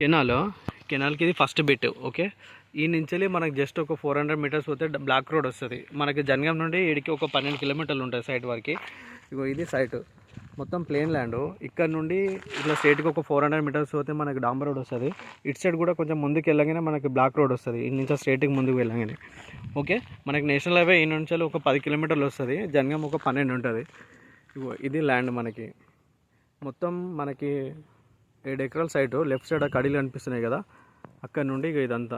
కెనాల్కి ఇది first bit. Okay, ఈ నుంచి మనకు జస్ట్ ఒక 400 మీటర్స్ పోతే బ్లాక్ రోడ్ వస్తుంది మనకి. జనగాం నుండి ఇడికి ఒక 12 కిలోమీటర్లు ఉంటుంది సైట్ వరకు. ఇగో ఇది సైట్ మొత్తం ప్లేన్ ల్యాండ్. ఇక్కడ నుండి ఇట్లా స్ట్రేట్కి ఒక 400 మీటర్స్ పోతే మనకి డాంబర్ రోడ్ వస్తుంది. ఇటు సైడ్ కూడా కొంచెం ముందుకు వెళ్ళగానే మనకి బ్లాక్ రోడ్ వస్తుంది. ఇటు నుంచి స్ట్రేట్కి ముందుకు వెళ్ళగానే. ఓకే, మనకి నేషనల్ హైవే ఈ నుంచి ఒక 10 కిలోమీటర్లు వస్తుంది. జనగాం ఒక 12 ఉంటుంది. ఇగో ఇది ల్యాండ్ మనకి మొత్తం. మనకి 7 ఎకరాల సైటు. లెఫ్ట్ సైడ్ ఆ కడీలు కనిపిస్తున్నాయి కదా, అక్కడ నుండి ఇక ఇదంతా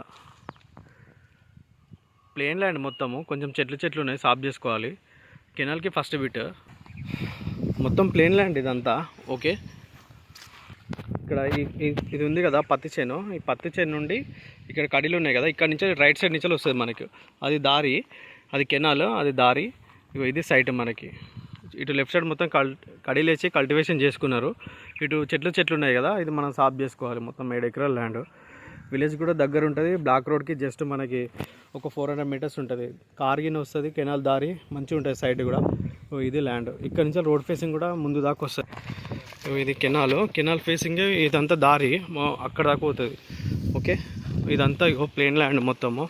ప్లేన్ ల్యాండ్ మొత్తము. కొంచెం చెట్లు ఉన్నాయి, సాఫ్ చేసుకోవాలి. కెనాల్కి ఫస్ట్ బిట్ మొత్తం ప్లేన్ ల్యాండ్ ఇదంతా. ఓకే, ఇక్కడ ఇది ఉంది కదా పత్తి చేను. ఈ పత్తి చేను నుండి ఇక్కడ కడీలు ఉన్నాయి కదా, ఇక్కడ నుంచి రైట్ సైడ్ నుంచి వస్తుంది మనకి. అది దారి, అది కెనాల్, అది దారి. ఇగో ఇది సైట్ మనకి. ఇటు లెఫ్ట్ సైడ్ మొత్తం కడీలు వేసి కల్టివేషన్ చేసుకున్నారు. ఇటు చెట్లు ఉన్నాయి కదా, ఇది మనం సాఫ్ చేసుకోవాలి. మొత్తం 7 ఎకరాల ల్యాండ్. విలేజ్ కూడా దగ్గర ఉంటుంది. బ్లాక్ రోడ్కి జస్ట్ మనకి ఒక 400 మీటర్స్ ఉంటుంది. కార్గిన్ వస్తుంది, కెనాల్ దారి మంచిగా ఉంటుంది సైడ్ కూడా. ఇది ల్యాండ్. ఇక్కడ నుంచి రోడ్ ఫేసింగ్ కూడా ముందు దాకా వస్తుంది. ఇది కెనాల్ ఫేసింగ్. ఇదంతా దారి అక్కడ దాకా పోతుంది. ఓకే, ఇదంతా ప్లేన్ ల్యాండ్ మొత్తము.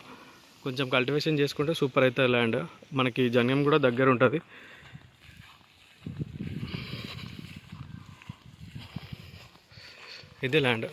కొంచెం కల్టివేషన్ చేసుకుంటే సూపర్ అవుతుంది ల్యాండ్ మనకి. జన్యం కూడా దగ్గర ఉంటుంది. ఇది ల్యాండ్.